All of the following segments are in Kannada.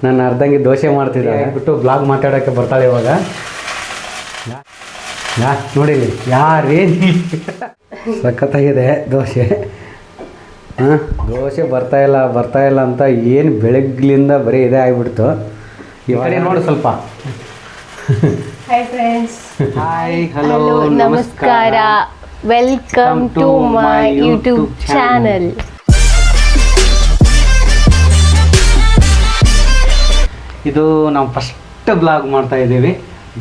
ನನ್ನ ಅರ್ಧಂಗಿ ದೋಸೆ ಮಾಡ್ತಿದ್ದಾಳೆ ಬಿಟ್ಟು ಬ್ಲಾಗ್ ಮಾತಾಡೋಕ್ಕೆ ಬರ್ತಾಳೆ ಇವಾಗ. ನೋಡಿಲಿ ಯಾರೇನು ಸಖತ್ತಾಗಿದೆ ದೋಸೆ. ದೋಸೆ ಬರ್ತಾ ಇಲ್ಲ ಅಂತ ಏನು ಬೆಳಗ್ಲಿಂದ ಬರೀ ಇದೇ ಆಗಿಬಿಡ್ತು. ಇವಾಗ ನೋಡು ಸ್ವಲ್ಪ. ಹಾಯ್ ಫ್ರೆಂಡ್ಸ್, ಹಾಯ್, ಹಲೋ, ನಮಸ್ಕಾರ, welcome to my YouTube channel. ಇದು ನಾವು ಫಸ್ಟ್ ಬ್ಲಾಗ್ ಮಾಡ್ತಾ ಇದ್ದೀವಿ.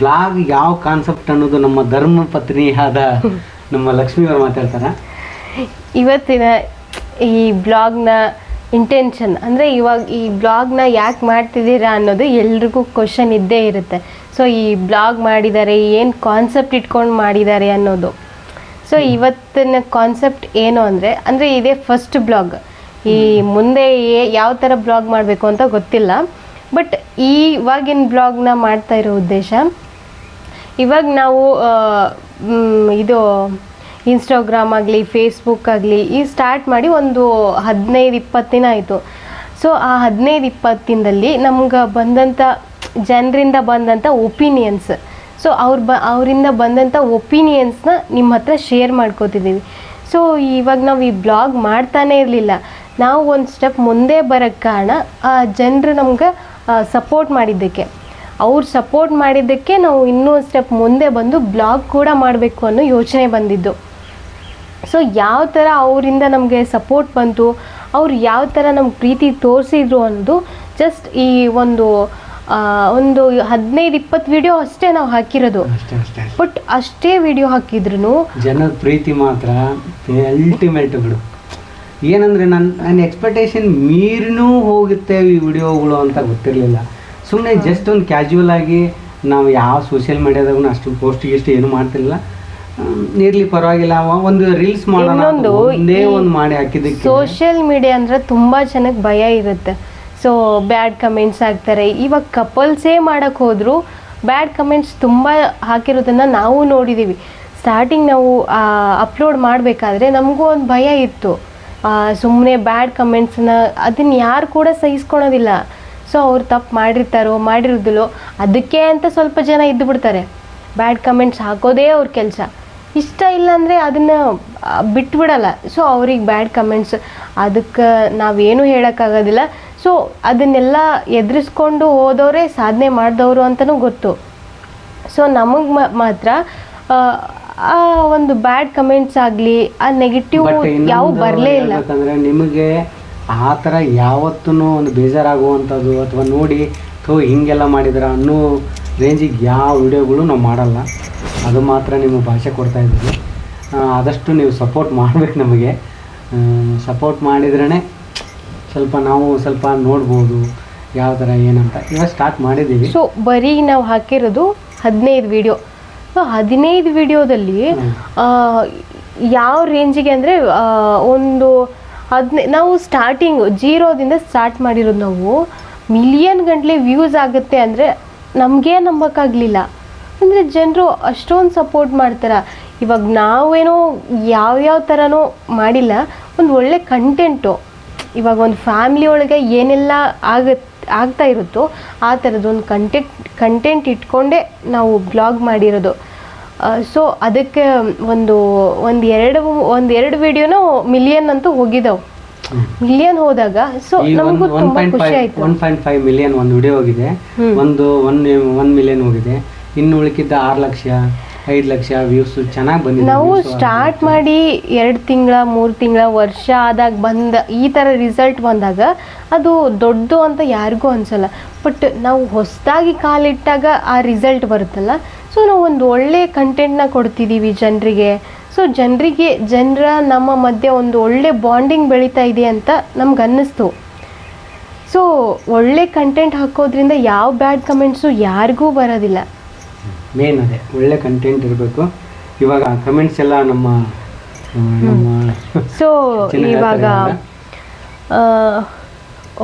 ಬ್ಲಾಗ್ ಯಾವ ಕಾನ್ಸೆಪ್ಟ್ ಅನ್ನೋದು ನಮ್ಮ ಧರ್ಮ ಪತ್ನಿಯಾದ ನಮ್ಮ ಲಕ್ಷ್ಮಿ ಅವರು ಮಾತಾಡ್ತಾರೆ. ಇವತ್ತಿನ ಈ ಬ್ಲಾಗ್ನ ಇಂಟೆನ್ಷನ್ ಅಂದರೆ ಇವಾಗ ಈ ಬ್ಲಾಗ್ನ ಯಾಕೆ ಮಾಡ್ತಿದ್ದೀರಾ ಅನ್ನೋದು ಎಲ್ರಿಗೂ ಕ್ವಶನ್ ಇದ್ದೇ ಇರುತ್ತೆ. ಸೊ ಈ ಬ್ಲಾಗ್ ಮಾಡಿದ್ದಾರೆ, ಏನು ಕಾನ್ಸೆಪ್ಟ್ ಇಟ್ಕೊಂಡು ಮಾಡಿದ್ದಾರೆ ಅನ್ನೋದು. ಸೊ ಇವತ್ತಿನ ಕಾನ್ಸೆಪ್ಟ್ ಏನು ಅಂದರೆ ಇದೇ ಫಸ್ಟ್ ಬ್ಲಾಗ್. ಈ ಮುಂದೆ ಯಾವ ಥರ ಬ್ಲಾಗ್ ಮಾಡಬೇಕು ಅಂತ ಗೊತ್ತಿಲ್ಲ. ಬಟ್ ಇವಾಗಿನ ಬ್ಲಾಗ್ನ ಮಾಡ್ತಾ ಇರೋ ಉದ್ದೇಶ, ಇವಾಗ ನಾವು ಇದು ಇನ್ಸ್ಟಾಗ್ರಾಮ್ ಆಗಲಿ ಫೇಸ್ಬುಕ್ ಆಗಲಿ ಈ ಸ್ಟಾರ್ಟ್ ಮಾಡಿ ಒಂದು 15-20 ದಿನ ಆಯಿತು. ಸೊ ಆ 15-20 ದಿನದಲ್ಲಿ ನಮ್ಗೆ ಬಂದಂಥ ಜನರಿಂದ ಬಂದಂಥ ಒಪಿನಿಯನ್ಸ್, ಸೊ ಅವರಿಂದ ಬಂದಂಥ ಒಪಿನಿಯನ್ಸ್ನ ನಿಮ್ಮ ಹತ್ರ ಶೇರ್ ಮಾಡ್ಕೋತಿದ್ದೀವಿ. ಸೊ ಇವಾಗ ನಾವು ಈ ಬ್ಲಾಗ್ ಮಾಡ್ತಾನೇ ಇರಲಿಲ್ಲ. ನಾವು ಒಂದು ಸ್ಟೆಪ್ ಮುಂದೆ ಬರೋಕ್ಕೆ ಕಾರಣ ಆ ಜನರು ನಮ್ಗೆ ಸಪೋರ್ಟ್ ಮಾಡಿದ್ದಕ್ಕೆ, ಅವ್ರು ಸಪೋರ್ಟ್ ಮಾಡಿದ್ದಕ್ಕೆ ನಾವು ಇನ್ನೂ ಒಂದು ಸ್ಟೆಪ್ ಮುಂದೆ ಬಂದು ಬ್ಲಾಗ್ ಕೂಡ ಮಾಡಬೇಕು ಅನ್ನೋ ಯೋಚನೆ ಬಂದಿದ್ದು. ಸೊ ಯಾವ ಥರ ಅವರಿಂದ ನಮಗೆ ಸಪೋರ್ಟ್ ಬಂತು, ಅವ್ರು ಯಾವ ಥರ ನಮ್ಗೆ ಪ್ರೀತಿ ತೋರಿಸಿದ್ರು ಅನ್ನೋದು ಜಸ್ಟ್ ಈ ಒಂದು 15-20 ವಿಡಿಯೋ ಅಷ್ಟೇ ನಾವು ಹಾಕಿರೋದು. ಬಟ್ ಅಷ್ಟೇ ವಿಡಿಯೋ ಹಾಕಿದ್ರು ಜನರ ಪ್ರೀತಿ ಮಾತ್ರ ಅಲ್ಟಿಮೇಟ್ ಬಿಡು. ಏನಂದರೆ ನನ್ನ ಎಕ್ಸ್ಪೆಕ್ಟೇಷನ್ ಮೀರಿನೂ ಹೋಗುತ್ತೆ ಈ ವಿಡಿಯೋಗಳು ಅಂತ ಗೊತ್ತಿರಲಿಲ್ಲ. ಸುಮ್ಮನೆ ಜಸ್ಟ್ ಒಂದು ಕ್ಯಾಶುವಲ್ ಆಗಿ ನಾವು ಯಾವ ಸೋಷಿಯಲ್ ಮೀಡಿಯಾದಾಗೂ ಅಷ್ಟು ಪೋಸ್ಟ್ ಗಿಸ್ಟ್ ಏನು ಮಾಡ್ತಿರಲಿಲ್ಲ. ಇರಲಿ ಪರವಾಗಿಲ್ಲ, ಒಂದು ರೀಲ್ಸ್ ಮಾಡೋಣ ಒಂದೇ ಒಂದು ಮಾಡಿ ಹಾಕಿದ್ದಕ್ಕೆ. ಸೋಷಿಯಲ್ ಮೀಡಿಯಾ ಅಂದರೆ ತುಂಬ ಜನಕ್ಕೆ ಭಯ ಇರುತ್ತೆ. ಸೊ ಬ್ಯಾಡ್ ಕಮೆಂಟ್ಸ್ ಹಾಕ್ತಾರೆ. ಇವಾಗ ಕಪಲ್ಸೇ ಮಾಡೋಕ್ಕೆ ಹೋದರೂ ಬ್ಯಾಡ್ ಕಮೆಂಟ್ಸ್ ತುಂಬ ಹಾಕಿರೋದನ್ನು ನಾವು ನೋಡಿದ್ದೀವಿ. ಸ್ಟಾರ್ಟಿಂಗ್ ನಾವು ಅಪ್ಲೋಡ್ ಮಾಡಬೇಕಾದ್ರೆ ನಮಗೂ ಒಂದು ಭಯ ಇತ್ತು. ಸುಮ್ಮನೆ ಬ್ಯಾಡ್ ಕಮೆಂಟ್ಸನ್ನ ಅದನ್ನು ಯಾರು ಕೂಡ ಸಹಿಸ್ಕೊಳೋದಿಲ್ಲ. ಸೊ ಅವ್ರು ತಪ್ಪು ಮಾಡಿರೋದಿಲ್ಲೋ ಅದಕ್ಕೆ ಅಂತ ಸ್ವಲ್ಪ ಜನ ಇದ್ದು ಬಿಡ್ತಾರೆ. ಬ್ಯಾಡ್ ಕಮೆಂಟ್ಸ್ ಹಾಕೋದೇ ಅವ್ರ ಕೆಲಸ. ಇಷ್ಟ ಇಲ್ಲ ಅಂದರೆ ಅದನ್ನು ಬಿಟ್ಬಿಡಲ್ಲ. ಸೊ ಅವ್ರಿಗೆ ಬ್ಯಾಡ್ ಕಮೆಂಟ್ಸ್, ಅದಕ್ಕೆ ನಾವೇನು ಹೇಳೋಕ್ಕಾಗೋದಿಲ್ಲ. ಸೊ ಅದನ್ನೆಲ್ಲ ಎದುರಿಸ್ಕೊಂಡು ಹೋದವರೇ ಸಾಧನೆ ಮಾಡಿದವರು ಅಂತಲೂ ಗೊತ್ತು. ಸೊ ನಮಗೆ ಮಾತ್ರ ಆ ಒಂದು ಬ್ಯಾಡ್ ಕಮೆಂಟ್ಸ್ ಆಗಲಿ ಆ ನೆಗೆಟಿವ್ ಯಾವ ಬರಲೇ ಇಲ್ಲ. ಯಾಕಂದರೆ ನಿಮಗೆ ಆ ಥರ ಯಾವತ್ತೂ ಒಂದು ಬೇಜಾರಾಗುವಂಥದ್ದು ಅಥವಾ ನೋಡಿ ಹಿಂಗೆಲ್ಲ ಮಾಡಿದ್ರ ಅನ್ನೋ ರೇಂಜಿಗೆ ಯಾವ ವಿಡಿಯೋಗಳು ನಾವು ಮಾಡಲ್ಲ. ಅದು ಮಾತ್ರ ನಿಮ್ಮ ಭಾಷೆ ಕೊಡ್ತಾ ಇದ್ದೀವಿ. ಆದಷ್ಟು ನೀವು ಸಪೋರ್ಟ್ ಮಾಡಬೇಕು. ನಮಗೆ ಸಪೋರ್ಟ್ ಮಾಡಿದ್ರೇ ಸ್ವಲ್ಪ ನೋಡ್ಬೋದು ಯಾವ ಥರ ಏನಂತ. ಇವಾಗ ಸ್ಟಾರ್ಟ್ ಮಾಡಿದ್ದೀವಿ. ಸೊ ಬರೀ ನಾವು ಹಾಕಿರೋದು 15 ವಿಡಿಯೋ. ಸೊ 15 ವಿಡಿಯೋದಲ್ಲಿ ಯಾವ ರೇಂಜಿಗೆ ಅಂದರೆ ನಾವು ಸ್ಟಾರ್ಟಿಂಗು 0ದಿಂದ ಸ್ಟಾರ್ಟ್ ಮಾಡಿರೋದು. ನಾವು ಮಿಲಿಯನ್ ಗಂಟಲೆ ವ್ಯೂಸ್ ಆಗುತ್ತೆ ಅಂದರೆ ನಮಗೇ ನಂಬೋಕ್ಕಾಗಲಿಲ್ಲ. ಅಂದರೆ ಜನರು ಅಷ್ಟೊಂದು ಸಪೋರ್ಟ್ ಮಾಡ್ತಾರೆ. ಇವಾಗ ನಾವೇನೋ ಯಾವ್ಯಾವ ಥರನೋ ಮಾಡಿಲ್ಲ, ಒಂದು ಒಳ್ಳೆ ಕಂಟೆಂಟು. ಇವಾಗ ಒಂದು ಫ್ಯಾಮ್ಲಿ ಒಳಗೆ ಏನೆಲ್ಲ ಆಗ್ತಾ ಇರುತ್ತೋ ಆ ಥರದ್ದೊಂದು ಕಂಟೆಂಟ್ ಇಟ್ಕೊಂಡೇ ನಾವು ಬ್ಲಾಗ್ ಮಾಡಿರೋದು. ಸೊ ಅದಕ್ಕೆ ಒಂದೆರಡು ವಿಡಿಯೋನೂ ಮಿಲಿಯನ್ ಅಂತೂ ಹೋಗಿದ್ದಾವೆ. ಮಿಲಿಯನ್ ಹೋದಾಗ ಸೊ ನಮಗೂ ತುಂಬ ಖುಷಿ ಆಯಿತು. 1.5 ಮಿಲಿಯನ್ ಒಂದು ವಿಡಿಯೋ ಹೋಗಿದೆ, ಒಂದು 1 ಮಿಲಿಯನ್ ಹೋಗಿದೆ. ಇನ್ನು ಉಳಿಕಿದ್ದ 6 ಲಕ್ಷ 5 ಲಕ್ಷ ವ್ಯೂಸ್ ಚೆನ್ನಾಗಿ ಬಂದಿದೆ. ನಾವು ಸ್ಟಾರ್ಟ್ ಮಾಡಿ 2 ತಿಂಗಳ 3 ತಿಂಗಳ ವರ್ಷ ಆದಾಗ ಈ ಥರ ರಿಸಲ್ಟ್ ಬಂದಾಗ ಅದು ದೊಡ್ಡದು ಅಂತ ಯಾರಿಗೂ ಅನಿಸಲ್ಲ. ಬಟ್ ನಾವು ಹೊಸದಾಗಿ ಕಾಲಿಟ್ಟಾಗ ಆ ರಿಸಲ್ಟ್ ಬರುತ್ತಲ್ಲ, ಸೊ ನಾವು ಒಂದು ಒಳ್ಳೆ ಕಂಟೆಂಟ್ನ ಕೊಡ್ತಿದ್ದೀವಿ ಜನರಿಗೆ. ಸೊ ಜನರ ನಮ್ಮ ಮಧ್ಯೆ ಒಂದು ಒಳ್ಳೆ ಬಾಂಡಿಂಗ್ ಬೆಳೀತಾ ಇದೆ ಅಂತ ನಮ್ಗೆ ಅನ್ನಿಸ್ತು. ಸೊ ಒಳ್ಳೆ ಕಂಟೆಂಟ್ ಹಾಕೋದ್ರಿಂದ ಯಾವ ಬ್ಯಾಡ್ ಕಮೆಂಟ್ಸು ಯಾರಿಗೂ ಬರೋದಿಲ್ಲ. ಮೇನ್ ಅದೇ ಒಳ್ಳೆ ಕಂಟೆಂಟ್ ಇರಬೇಕು. ಇವಾಗ ಕಮೆಂಟ್ಸ್ ಎಲ್ಲ ನಮ್ಮ ಸೊ ಇವಾಗ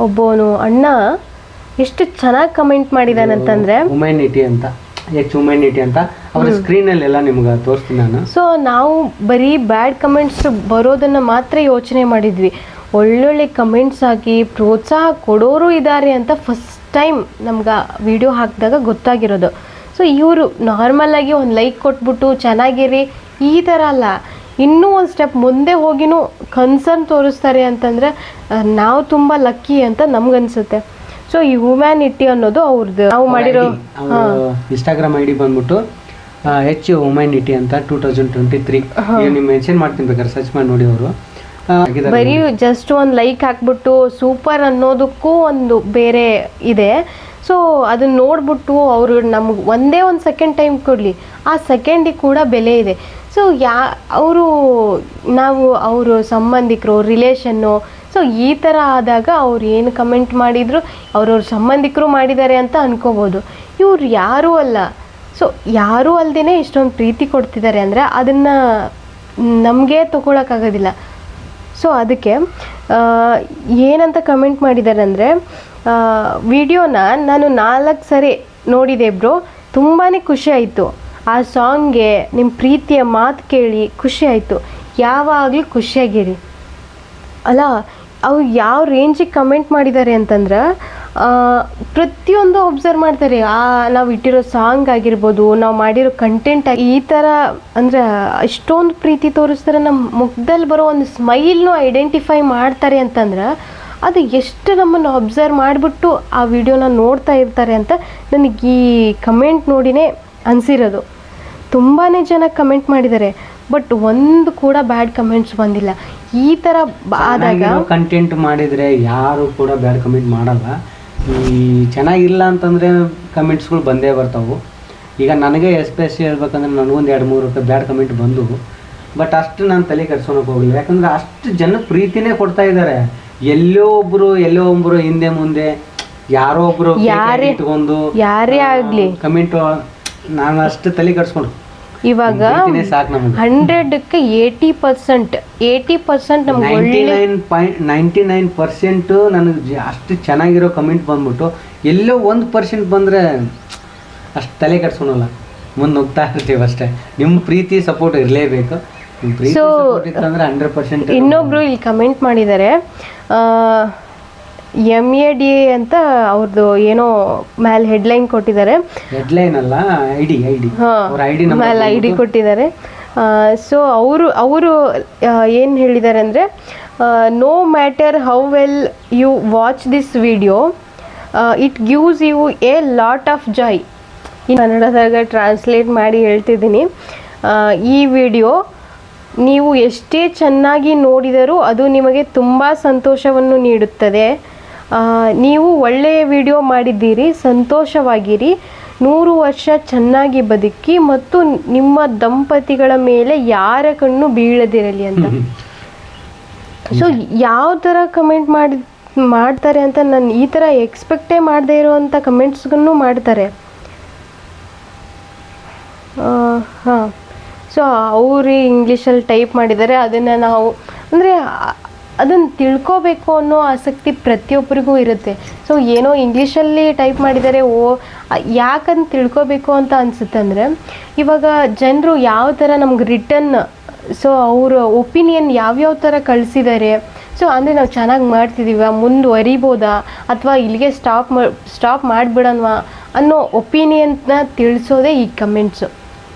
ಒಬ್ಬನು ಅಣ್ಣ ಎಷ್ಟು ಚೆನ್ನಾಗಿ ಕಮೆಂಟ್ ಮಾಡಿದಾನಂತಂದರೆ ಹ್ಯುಮ್ಯಾನಿಟಿ ಅಂತ ಅವ್ರ ಸ್ಕ್ರೀನಲ್ಲೆಲ್ಲ ನಿಮ್ಗೆ ತೋರಿಸ್ತೀನಿ ನಾನು. ಸೊ ನಾವು ಬರೀ ಬ್ಯಾಡ್ ಕಮೆಂಟ್ಸ್ ಬರೋದನ್ನು ಮಾತ್ರ ಯೋಚನೆ ಮಾಡಿದ್ವಿ. ಒಳ್ಳೊಳ್ಳೆ ಕಮೆಂಟ್ಸ್ ಹಾಕಿ ಪ್ರೋತ್ಸಾಹ ಕೊಡೋರು ಇದ್ದಾರೆ ಅಂತ ಫಸ್ಟ್ ಟೈಮ್ ನಮ್ಗೆ ವಿಡಿಯೋ ಹಾಕಿದಾಗ ಗೊತ್ತಾಗಿರೋದು. ಸೊ ಇವರು ನಾರ್ಮಲಾಗಿ ಒಂದು ಲೈಕ್ ಕೊಟ್ಬಿಟ್ಟು ಚೆನ್ನಾಗಿರಿ ಈ ಥರ ಅಲ್ಲ, ಇನ್ನೂ ಒಂದು ಸ್ಟೆಪ್ ಮುಂದೆ ಹೋಗಿನೂ ಕನ್ಸರ್ನ್ ತೋರಿಸ್ತಾರೆ ಅಂತಂದರೆ ನಾವು ತುಂಬ ಲಕ್ಕಿ ಅಂತ ನಮ್ಗನ್ಸುತ್ತೆ. ಸೊ ಈ ಹ್ಯುಮ್ಯಾನಿಟಿ ಅನ್ನೋದು ಅವ್ರದ್ದು ನಾವು ಮಾಡಿರೋ ಇನ್ಸ್ಟಾಗ್ರಾಮ್ ಐಡಿ ಬಂದ್ಬಿಟ್ಟು ಹೆಚ್ ಹ್ಯುಮ್ಯಾನಿಟಿ ಅಂತ 2023 ನೀವು ಮೆನ್ಷನ್ ಮಾಡ್ತೀನಿ ಬೇಕಾದ್ರೆ ಸರ್ಚ್ ಮಾಡಿ ನೋಡಿ. ಅವರು ಬರೀ ಜಸ್ಟ್ ಒಂದು ಲೈಕ್ ಹಾಕ್ಬಿಟ್ಟು ಸೂಪರ್ ಅನ್ನೋದಕ್ಕೂ ಒಂದು ಬೇರೆ ಇದೆ. ಸೊ ಅದನ್ನ ನೋಡ್ಬಿಟ್ಟು ಅವರು ನಮ್ಗೆ ಒಂದೇ ಒಂದು ಸೆಕೆಂಡ್ ಟೈಮ್ ಕೊಡಲಿ, ಆ ಸೆಕೆಂಡಿಗೆ ಕೂಡ ಬೆಲೆ ಇದೆ. ಸೊ ನಾವು ಅವರು ಸಂಬಂಧಿಕರು ರಿಲೇಷನ್ನು, ಸೊ ಈ ಥರ ಆದಾಗ ಅವ್ರು ಏನು ಕಮೆಂಟ್ ಮಾಡಿದ್ರು ಅವ್ರವ್ರ ಸಂಬಂಧಿಕರು ಮಾಡಿದ್ದಾರೆ ಅಂತ ಅನ್ಕೋಬೋದು. ಇವ್ರು ಯಾರೂ ಅಲ್ಲ. ಸೊ ಯಾರೂ ಅಲ್ಲದೇ ಇಷ್ಟೊಂದು ಪ್ರೀತಿ ಕೊಡ್ತಿದ್ದಾರೆ ಅಂದರೆ ಅದನ್ನು ನಮಗೆ ತಗೊಳಕ್ಕಾಗೋದಿಲ್ಲ. ಸೊ ಅದಕ್ಕೆ ಏನಂತ ಕಮೆಂಟ್ ಮಾಡಿದ್ದಾರೆ ಅಂದರೆ, ವಿಡಿಯೋನ ನಾನು 4 ಸರಿ ನೋಡಿದೆ ಬ್ರೋ, ತುಂಬಾ ಖುಷಿ ಆಯಿತು. ಆ ಸಾಂಗ್ಗೆ ನಿಮ್ಮ ಪ್ರೀತಿಯ ಮಾತು ಕೇಳಿ ಖುಷಿ ಆಯಿತು. ಯಾವಾಗಲೂ ಖುಷಿಯಾಗಿರಿ. ಅಲ್ಲ, ಅವ್ರು ಯಾವ ರೇಂಜಿಗೆ ಕಮೆಂಟ್ ಮಾಡಿದ್ದಾರೆ ಅಂತಂದ್ರೆ ಪ್ರತಿಯೊಂದು ಒಬ್ಸರ್ವ್ ಮಾಡ್ತಾರೆ. ನಾವು ಇಟ್ಟಿರೋ ಸಾಂಗ್ ಆಗಿರ್ಬೋದು, ನಾವು ಮಾಡಿರೋ ಕಂಟೆಂಟ್ ಈ ಥರ ಅಂದರೆ ಅಷ್ಟೊಂದು ಪ್ರೀತಿ ತೋರಿಸ್ತಾರೆ. ನಮ್ಮ ಮುಖದಲ್ಲಿ ಬರೋ ಒಂದು ಸ್ಮೈಲ್ನು ಐಡೆಂಟಿಫೈ ಮಾಡ್ತಾರೆ ಅಂತಂದ್ರೆ ಅದು ಎಷ್ಟು ನಮ್ಮನ್ನು ಅಬ್ಸರ್ವ್ ಮಾಡಿಬಿಟ್ಟು ಆ ವಿಡಿಯೋನ ನೋಡ್ತಾ ಇರ್ತಾರೆ ಅಂತ ನನಗೆ ಈ ಕಮೆಂಟ್ ನೋಡಿನೇ ಅನಿಸಿರೋದು. ತುಂಬಾ ಜನ ಕಮೆಂಟ್ ಮಾಡಿದ್ದಾರೆ, ಬಟ್ ಒಂದು ಕೂಡ ಬ್ಯಾಡ್ ಕಮೆಂಟ್ಸ್ ಬಂದಿಲ್ಲ. ಈ ಥರ ಆದಾಗ ಕಂಟೆಂಟ್ ಮಾಡಿದರೆ ಯಾರು ಕೂಡ ಬ್ಯಾಡ್ ಕಮೆಂಟ್ ಮಾಡಲ್ಲ. ಈ ಚೆನ್ನಾಗಿಲ್ಲ ಅಂತಂದರೆ ಕಮೆಂಟ್ಸ್ಗಳು ಬಂದೇ ಬರ್ತಾವೆ. ಈಗ ನನಗೆ ಎಸ್ಪೆಷಲಿ ಹೇಳ್ಬೇಕಂದ್ರೆ ನನಗೊಂದು 2-3 ಬ್ಯಾಡ್ ಕಮೆಂಟ್ ಬಂದು, ಬಟ್ ಅಷ್ಟು ನಾನು ತಲೆ ಕೆಡ್ಸೋಣಕ್ಕೆ ಹೋಗಲಿಲ್ಲ. ಯಾಕಂದರೆ ಅಷ್ಟು ಜನ ಪ್ರೀತಿನೇ ಕೊಡ್ತಾ ಇದ್ದಾರೆ. ಎಲ್ಲೋ ಒಬ್ಬರು ಹಿಂದೆ ಮುಂದೆ ಯಾರೋ ಒಬ್ಬರು ಇಟ್ಕೊಂಡು ಯಾರೇ ಆಗಲಿ ಕಮೆಂಟ್ ನಾನು ಅಷ್ಟು ತಲೆ ಕೆಡ್ಸ್ಕೊಂಡು ಇವಾಗ 100ಕ್ಕೆ 80% ನಮ್ಗೆ 99% ನನಗೆ ಅಷ್ಟು ಚೆನ್ನಾಗಿರೋ ಕಮೆಂಟ್ ಬಂದ್ಬಿಟ್ಟು ಎಲ್ಲೋ 1% ಬಂದರೆ ಅಷ್ಟು ತಲೆ ಕೆಡ್ಸ್ಕೊಳಲ್ಲ, ಮುಂದೆ ಹೋಗ್ತಾ ಇರ್ತೀವಿ ಅಷ್ಟೇ. ನಿಮ್ಮ ಪ್ರೀತಿ ಸಪೋರ್ಟ್ ಇರಲೇಬೇಕು. ಸೊ 100% ಇನ್ನೊಬ್ರು ಇಲ್ಲಿ ಕಮೆಂಟ್ ಮಾಡಿದ್ದಾರೆ, MAD ಅಂತ ಅವ್ರದ್ದು ಏನೋ ಮೇಲೆ ಹೆಡ್ಲೈನ್ ಕೊಟ್ಟಿದ್ದಾರೆ. ಹೆಡ್ಲೈನ್ ಅಲ್ಲ, ಐಡಿ ಮೇಲೆ ಐಡಿ ಕೊಟ್ಟಿದ್ದಾರೆ. ಸೊ ಅವರು ಏನು ಹೇಳಿದ್ದಾರೆ ಅಂದರೆ, no matter how well you watch this video, it gives you a lot of joy. ಈ ಕನ್ನಡದಾಗ ಟ್ರಾನ್ಸ್ಲೇಟ್ ಮಾಡಿ ಹೇಳ್ತಿದ್ದೀನಿ. ಈ ವಿಡಿಯೋ ನೀವು ಎಷ್ಟೇ ಚೆನ್ನಾಗಿ ನೋಡಿದರೂ ಅದು ನಿಮಗೆ ತುಂಬ ಸಂತೋಷವನ್ನು ನೀಡುತ್ತದೆ. ನೀವು ಒಳ್ಳೆಯ ವಿಡಿಯೋ ಮಾಡಿದ್ದೀರಿ, ಸಂತೋಷವಾಗಿರಿ, 100 ವರ್ಷ ಚೆನ್ನಾಗಿ ಬದುಕಿ ಮತ್ತು ನಿಮ್ಮ ದಂಪತಿಗಳ ಮೇಲೆ ಯಾರ ಕಣ್ಣು ಬೀಳದಿರಲಿ ಅಂತ. ಸೊ ಯಾವ ಥರ ಕಮೆಂಟ್ ಮಾಡ್ತಾರೆ ಅಂತ ನಾನು ಈ ಥರ ಎಕ್ಸ್ಪೆಕ್ಟೇ ಮಾಡದೇ ಇರೋವಂಥ ಕಮೆಂಟ್ಸ್ಗಳನ್ನು ಮಾಡ್ತಾರೆ. ಹಾಂ, ಸೊ ಅವರು ಇಂಗ್ಲೀಷಲ್ಲಿ ಟೈಪ್ ಮಾಡಿದ್ದಾರೆ. ಅದನ್ನು ನಾವು ಅಂದರೆ ಅದನ್ನು ತಿಳ್ಕೋಬೇಕು ಅನ್ನೋ ಆಸಕ್ತಿ ಪ್ರತಿಯೊಬ್ಬರಿಗೂ ಇರುತ್ತೆ. ಸೊ ಏನೋ ಇಂಗ್ಲೀಷಲ್ಲಿ ಟೈಪ್ ಮಾಡಿದ್ದಾರೆ, ಯಾಕಂತ ತಿಳ್ಕೋಬೇಕು ಅಂತ ಅನಿಸುತ್ತೆ. ಅಂದರೆ ಇವಾಗ ಜನರು ಯಾವ ಥರ ನಮ್ಗೆ ರಿಟರ್ನ್, ಸೊ ಅವರ ಒಪಿನಿಯನ್ ಯಾವ್ಯಾವ ಥರ ಕಳಿಸಿದ್ದಾರೆ. ಸೊ ಅಂದರೆ ನಾವು ಚೆನ್ನಾಗಿ ಮಾಡ್ತಿದ್ದೀವ, ಮುಂದುವರಿಬೋದಾ ಅಥವಾ ಇಲ್ಲಿಗೆ ಸ್ಟಾಪ್ ಮಾಡಿಬಿಡೋಣ ಅನ್ನೋ ಒಪಿನಿಯನ್ನ ತಿಳಿಸೋದೇ ಈ ಕಮೆಂಟ್ಸು.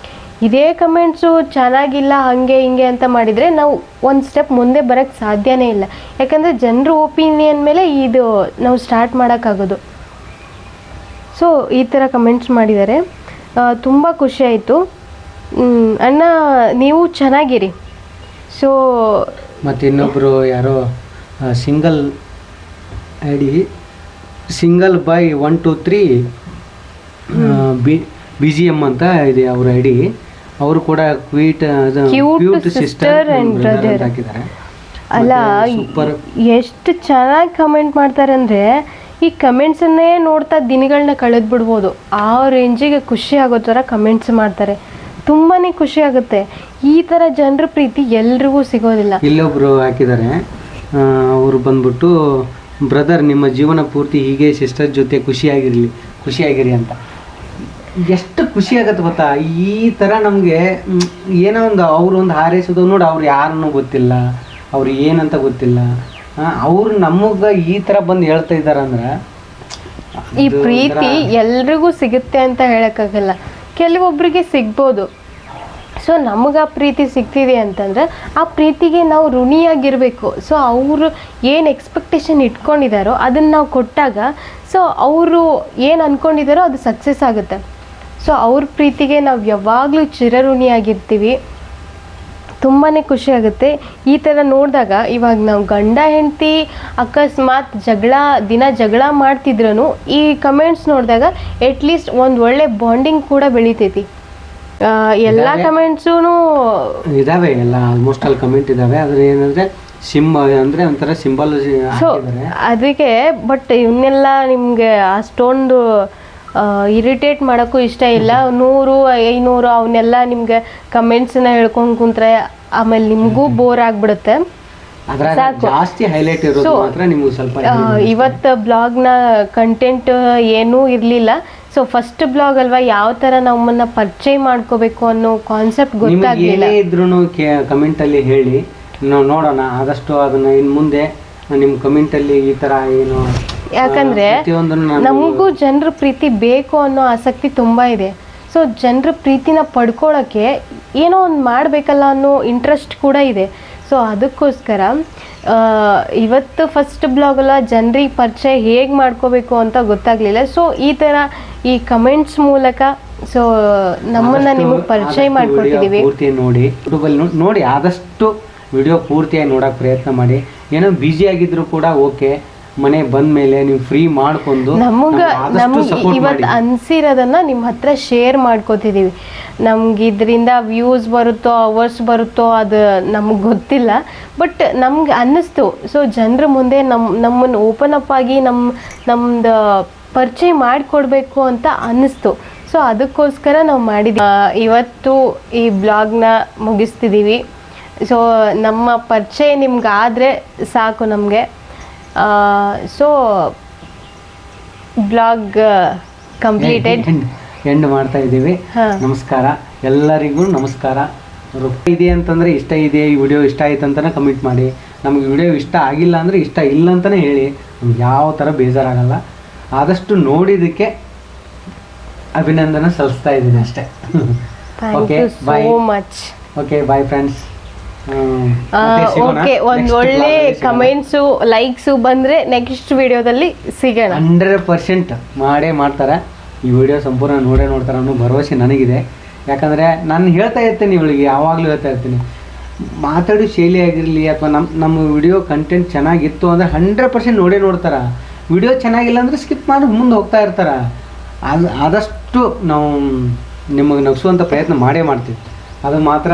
ಇದೇ ಕಮೆಂಟ್ಸು ಚೆನ್ನಾಗಿಲ್ಲ ಹಾಗೆ ಹಿಂಗೆ ಅಂತ ಮಾಡಿದರೆ ನಾವು ಒಂದು ಸ್ಟೆಪ್ ಮುಂದೆ ಬರೋಕ್ಕೆ ಸಾಧ್ಯನೇ ಇಲ್ಲ. ಯಾಕಂದರೆ ಜನರ ಒಪಿನಿಯನ್ ಮೇಲೆ ಇದು ನಾವು ಸ್ಟಾರ್ಟ್ ಮಾಡೋಕ್ಕಾಗೋದು. ಸೊ ಈ ಥರ ಕಮೆಂಟ್ಸ್ ಮಾಡಿದ್ದಾರೆ. ತುಂಬ ಖುಷಿ ಆಯಿತು ಅಣ್ಣ, ನೀವು ಚೆನ್ನಾಗಿರಿ. ಸೊ ಮತ್ತು ಇನ್ನೊಬ್ಬರು ಯಾರೋ ಸಿಂಗಲ್ ಐಡಿ by 123 BGM ಅಂತ ಇದೆ ಅವ್ರ ಐಡಿ. ಅವರು ಕೂಡ ಕ್ಯೂಟ್ ಸಿಸ್ಟರ್ ಅಂಡ್ ಬ್ರದರ್ ಹಾಕಿದ್ದಾರೆ. ಅಲ್ಲ, ಎಷ್ಟು ಚೆನ್ನಾಗಿ ಕಮೆಂಟ್ ಮಾಡ್ತಾರೆ ಅಂದರೆ ಈ ಕಮೆಂಟ್ಸನ್ನೇ ನೋಡ್ತಾ ದಿನಗಳನ್ನ ಕಳೆದ್ಬಿಡ್ಬೋದು. ಆ ರೇಂಜಿಗೆ ಖುಷಿ ಆಗೋ ಥರ ಕಮೆಂಟ್ಸ್ ಮಾಡ್ತಾರೆ. ತುಂಬಾ ಖುಷಿ ಆಗುತ್ತೆ. ಈ ಥರ ಜನರ ಪ್ರೀತಿ ಎಲ್ರಿಗೂ ಸಿಗೋದಿಲ್ಲ. ಇಲ್ಲೊಬ್ರು ಹಾಕಿದ್ದಾರೆ, ಅವರು ಬಂದ್ಬಿಟ್ಟು ಬ್ರದರ್ ನಿಮ್ಮ ಜೀವನ ಪೂರ್ತಿ ಹೀಗೆ ಸಿಸ್ಟರ್ ಜೊತೆ ಖುಷಿಯಾಗಿರಿ ಅಂತ. ಎಷ್ಟು ಖುಷಿ ಆಗತ್ತೆ ಗೊತ್ತಾ. ಈ ಥರ ನಮಗೆ ಏನೋ ಒಂದು ಅವ್ರು ಒಂದು ಹಾರೈಸೋದು ನೋಡಿ, ಅವ್ರು ಯಾರನ್ನೂ ಗೊತ್ತಿಲ್ಲ, ಅವ್ರು ಏನಂತ ಗೊತ್ತಿಲ್ಲ, ಅವ್ರು ನಮಗೆ ಈ ಥರ ಬಂದು ಹೇಳ್ತಾ ಇದ್ದಾರೆ ಅಂದ್ರೆ ಈ ಪ್ರೀತಿ ಎಲ್ರಿಗೂ ಸಿಗುತ್ತೆ ಅಂತ ಹೇಳೋಕ್ಕಾಗಲ್ಲ, ಕೆಲವೊಬ್ಬರಿಗೆ ಸಿಗ್ಬೋದು. ಸೊ ನಮಗೆ ಆ ಪ್ರೀತಿ ಸಿಗ್ತಿದೆ ಅಂತಂದರೆ ಆ ಪ್ರೀತಿಗೆ ನಾವು ಋಣಿಯಾಗಿರಬೇಕು. ಸೊ ಅವರು ಏನು ಎಕ್ಸ್ಪೆಕ್ಟೇಷನ್ ಇಟ್ಕೊಂಡಿದ್ದಾರೋ ಅದನ್ನು ನಾವು ಕೊಟ್ಟಾಗ ಸೊ ಅವರು ಏನು ಅಂದ್ಕೊಂಡಿದ್ದಾರೋ ಅದು ಸಕ್ಸಸ್ ಆಗುತ್ತೆ. ಸೊ ಅವ್ರ ಪ್ರೀತಿಗೆ ನಾವು ಯಾವಾಗಲೂ ಚಿರಋಣಿಯಾಗಿರ್ತೀವಿ. ತುಂಬಾ ಖುಷಿ ಆಗುತ್ತೆ ಈ ಥರ ನೋಡಿದಾಗ. ಇವಾಗ ನಾವು ಗಂಡ ಹೆಂಡತಿ ಅಕಸ್ಮಾತ್ ಜಗಳ ಮಾಡ್ತಿದ್ರೂ ಈ ಕಮೆಂಟ್ಸ್ ನೋಡಿದಾಗ ಅಟ್ಲೀಸ್ಟ್ ಒಂದು ಒಳ್ಳೆ ಬಾಂಡಿಂಗ್ ಕೂಡ ಬೆಳಿತೈತಿ. ಎಲ್ಲ ಕಮೆಂಟ್ಸೂ ಇದಾವೆ, ಎಲ್ಲ ಆಲ್ಮೋಸ್ಟ್ ಅಲ್ಲಿ ಕಮೆಂಟ್ ಇದಾವೆ. ಅದ್ರ ಏನಂದ್ರೆ ಅಂದರೆ ಒಂಥರ ಸಿಂಬಲ್. ಸೊ ಅದಕ್ಕೆ ಬಟ್ ಇವನ್ನೆಲ್ಲ ನಿಮಗೆ ಅಷ್ಟೊಂದು ಇರಿಟೇಟ್ ಮಾಡೋಕ್ಕೂ ಇಷ್ಟ ಇಲ್ಲ. 100, 500 ಅವನ್ನೆಲ್ಲ ನಿಮ್ಗೆ ಕಮೆಂಟ್ಸನ್ನ ಹೇಳ್ಕೊಂಡು ಕುಂತ್ರೆ ಆಮೇಲೆ ನಿಮಗೂ ಬೋರ್ ಆಗಿಬಿಡುತ್ತೆ. ಜಾಸ್ತಿ ಹೈಲೈಟ್ ಇರೋದು ಮಾತ್ರ ನಿಮಗೆ ಸ್ವಲ್ಪ. ಇವತ್ತು ಬ್ಲಾಗ್ನ ಕಂಟೆಂಟ್ ಏನೂ ಇರಲಿಲ್ಲ. ಸೊ ಫಸ್ಟ್ ಬ್ಲಾಗ್ ಅಲ್ವಾ, ಯಾವ ಥರ ನಮ್ಮನ್ನು ಪರಿಚಯ ಮಾಡ್ಕೋಬೇಕು ಅನ್ನೋ ಕಾನ್ಸೆಪ್ಟ್ ಗೊತ್ತಾಗಲಿಲ್ಲ. ಇದ್ರೂ ಕಮೆಂಟಲ್ಲಿ ಹೇಳಿ, ನಾವು ನೋಡೋಣ ಆದಷ್ಟು ಅದನ್ನು ಇನ್ನು ಮುಂದೆ ನಿಮ್ಮ ಕಮೆಂಟಲ್ಲಿ ಈ ಥರ ಏನು. ಯಾಕಂದರೆ ನಮಗೂ ಜನರ ಪ್ರೀತಿ ಬೇಕು ಅನ್ನೋ ಆಸಕ್ತಿ ತುಂಬ ಇದೆ. ಸೊ ಜನರ ಪ್ರೀತಿನ ಪಡ್ಕೊಳ್ಳೋಕ್ಕೆ ಏನೋ ಒಂದು ಮಾಡಬೇಕಲ್ಲ ಅನ್ನೋ ಇಂಟ್ರೆಸ್ಟ್ ಕೂಡ ಇದೆ. ಸೊ ಅದಕ್ಕೋಸ್ಕರ ಇವತ್ತು ಫಸ್ಟ್ ಬ್ಲಾಗಲ್ಲ ಜನರಿಗೆ ಪರಿಚಯ ಹೇಗೆ ಮಾಡ್ಕೋಬೇಕು ಅಂತ ಗೊತ್ತಾಗಲಿಲ್ಲ. ಸೊ ಈ ಥರ ಈ ಕಮೆಂಟ್ಸ್ ಮೂಲಕ ಸೊ ನಮ್ಮನ್ನು ನಿಮಗೆ ಪರಿಚಯ ಮಾಡ್ಕೊಡ್ತಿದ್ದೀವಿ. ಪೂರ್ತಿ ನೋಡಿ, ಯೂಟ್ಯೂಬಲ್ಲಿ ನೋಡಿ ಆದಷ್ಟು ವಿಡಿಯೋ ಪೂರ್ತಿಯಾಗಿ ನೋಡೋಕೆ ಪ್ರಯತ್ನ ಮಾಡಿ. ಏನೋ ಬ್ಯುಸಿ ಆಗಿದ್ರು ಕೂಡ ಓಕೆ, ಮನೆ ಬಂದ ಮೇಲೆ ನೀವು ಫ್ರೀ ಮಾಡ್ಕೊಂಡು ನಮಗೆ ಇವತ್ತು ಅನಿಸಿರೋದನ್ನು ನಿಮ್ಮ ಹತ್ರ ಶೇರ್ ಮಾಡ್ಕೋತಿದ್ದೀವಿ. ನಮ್ಗೆ ಇದರಿಂದ ವ್ಯೂಸ್ ಬರುತ್ತೋ ಅವರ್ಸ್ ಬರುತ್ತೋ ಅದು ನಮಗೆ ಗೊತ್ತಿಲ್ಲ, ಬಟ್ ನಮ್ಗೆ ಅನ್ನಿಸ್ತು. ಸೊ ಜನರ ಮುಂದೆ ನಮ್ಮನ್ನು ಓಪನ್ ಅಪ್ ಆಗಿ ನಮ್ಮದು ಪರಿಚಯ ಮಾಡಿಕೊಡ್ಬೇಕು ಅಂತ ಅನ್ನಿಸ್ತು. ಸೊ ಅದಕ್ಕೋಸ್ಕರ ನಾವು ಮಾಡಿದ್ವಿ. ಇವತ್ತು ಈ ಬ್ಲಾಗ್ನ ಮುಗಿಸ್ತಿದ್ದೀವಿ. ಸೊ ನಮ್ಮ ಪರಿಚಯ ನಿಮ್ಗಾದರೆ ಸಾಕು ನಮಗೆ. ಸೊ ಬ್ಲಾಗ್ ಕಂಪ್ಲೀಟೆಡ್, ಎಂಡ್ ಮಾಡ್ತಾ ಇದ್ದೀವಿ. ನಮಸ್ಕಾರ ಎಲ್ಲರಿಗೂ, ನಮಸ್ಕಾರ. ಇದೆ ಅಂತಂದರೆ ಇಷ್ಟ ಇದೆ, ಈ ವಿಡಿಯೋ ಇಷ್ಟ ಆಯ್ತು ಅಂತಲೇ ಕಮೆಂಟ್ ಮಾಡಿ. ನಮಗೆ ವಿಡಿಯೋ ಇಷ್ಟ ಆಗಿಲ್ಲ ಅಂದರೆ ಇಷ್ಟ ಇಲ್ಲ ಅಂತಲೇ ಹೇಳಿ, ನಮ್ಗೆ ಯಾವ ಥರ ಬೇಜಾರಾಗಲ್ಲ. ಆದಷ್ಟು ನೋಡಿದ್ದಕ್ಕೆ ಅಭಿನಂದನೆ ಸಲ್ಲಿಸ್ತಾ ಇದ್ದೀನಿ ಅಷ್ಟೇ. Okay bye. Okay bye friends. Okay, ಒಂದು ಒಳ್ಳೆ ಕಮೆಂಟ್ಸು ಲೈಕ್ಸು ಬಂದರೆ ನೆಕ್ಸ್ಟ್ ವಿಡಿಯೋದಲ್ಲಿ ಸಿಗೋಣ. 100% ಮಾಡೇ ಮಾಡ್ತಾರೆ. ಈ ವಿಡಿಯೋ ಸಂಪೂರ್ಣ ನೋಡ್ತಾರೆ ಅನ್ನೋ ಭರವಸೆ ನನಗಿದೆ. ಯಾಕಂದರೆ ನಾನು ಹೇಳ್ತಾ ಇರ್ತೀನಿ, ಇವಳಿಗೆ ಯಾವಾಗಲೂ ಹೇಳ್ತಾ ಇರ್ತೀನಿ, ಮಾತಾಡೋ ಶೈಲಿ ಆಗಿರಲಿ ಅಥವಾ ನಮ್ಮ ವಿಡಿಯೋ ಕಂಟೆಂಟ್ ಚೆನ್ನಾಗಿತ್ತು ಅಂದರೆ 100% ನೋಡ್ತಾರೆ. ವಿಡಿಯೋ ಚೆನ್ನಾಗಿಲ್ಲ ಅಂದರೆ ಸ್ಕಿಪ್ ಮಾಡಿ ಮುಂದೆ ಹೋಗ್ತಾ ಇರ್ತಾರೆ. ಆದಷ್ಟು ನಾವು ನಿಮಗೆ ನಗಿಸುವಂಥ ಪ್ರಯತ್ನ ಮಾಡೇ ಮಾಡ್ತೀವಿ. ಅದು ಮಾತ್ರ.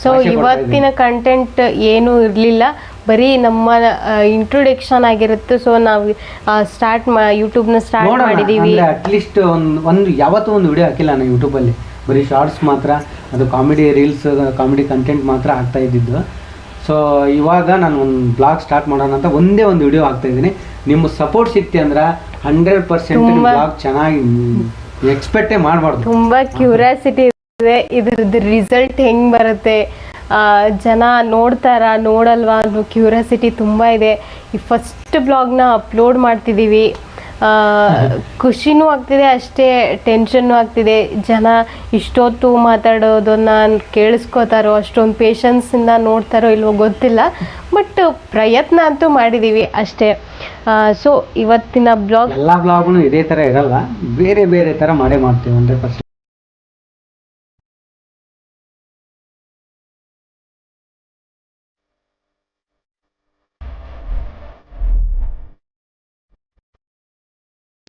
ಸೊ ಇವತ್ತಿನ ಕಂಟೆಂಟ್ ಏನೂ ಇರಲಿಲ್ಲ, ಬರೀ ನಮ್ಮ ಇಂಟ್ರೊಡಕ್ಷನ್ ಆಗಿರುತ್ತೆ. ಸೊ ನಾವು ಯೂಟ್ಯೂಬ್ನ ಸ್ಟಾರ್ಟ್ ಮಾಡಿದ್ದೀವಿ. ಅಟ್ಲೀಸ್ಟ್ ಒಂದು ಯಾವತ್ತೂ ಒಂದು ವಿಡಿಯೋ ಹಾಕಿಲ್ಲ ನಾನು ಯೂಟ್ಯೂಬಲ್ಲಿ, ಬರೀ ಶಾರ್ಟ್ಸ್ ಮಾತ್ರ, ಅದು ಕಾಮಿಡಿ ರೀಲ್ಸ್, ಕಾಮಿಡಿ ಕಂಟೆಂಟ್ ಮಾತ್ರ ಆಗ್ತಾ ಇದ್ದಿದ್ದು. ಸೊ ಇವಾಗ ನಾನು ಒಂದು ಬ್ಲಾಗ್ ಸ್ಟಾರ್ಟ್ ಮಾಡೋಣ ಅಂತ ಒಂದೇ ಒಂದು ವಿಡಿಯೋ ಹಾಕ್ತಾಯಿದ್ದೀನಿ. ನಿಮ್ಮ ಸಪೋರ್ಟ್ ಸಿಕ್ತಿ ಅಂದ್ರೆ 100% ಬ್ಲಾಗ್ ಚೆನ್ನಾಗಿ ಎಕ್ಸ್ಪೆಕ್ಟೇ ಮಾಡಬಾರ್ದು. ತುಂಬ ಕ್ಯೂರಿಯಾಸಿಟಿ ಇದೆ ಇದ್ರದ್ದು ರಿಸಲ್ಟ್ ಹೆಂಗೆ ಬರುತ್ತೆ, ಜನ ನೋಡಲ್ವಾ ಅನ್ನೋ ಕ್ಯೂರಿಯಾಸಿಟಿ ತುಂಬ ಇದೆ. ಈ ಫಸ್ಟ್ ಬ್ಲಾಗ್ನ ಅಪ್ಲೋಡ್ ಮಾಡ್ತಿದ್ದೀವಿ. ಖುಷಿನೂ ಆಗ್ತಿದೆ, ಅಷ್ಟೇ ಟೆನ್ಷನ್ನು ಆಗ್ತಿದೆ. ಜನ ಇಷ್ಟೊತ್ತು ಮಾತಾಡೋದನ್ನು ಕೇಳಿಸ್ಕೋತಾರೋ, ಅಷ್ಟೊಂದು ಪೇಷನ್ಸಿಂದ ನೋಡ್ತಾರೋ ಇಲ್ವೋ ಗೊತ್ತಿಲ್ಲ, ಬಟ್ ಪ್ರಯತ್ನ ಅಂತೂ ಮಾಡಿದ್ದೀವಿ ಅಷ್ಟೇ. ಸೊ ಇವತ್ತಿನ ಬ್ಲಾಗ್, ಎಲ್ಲ ಬ್ಲಾಗ್ನು ಇದೇ ಥರ ಇರಲ್ಲ, ಬೇರೆ ಬೇರೆ ಥರ ಮಾಡೇ ಮಾಡ್ತೀವಿ 100%.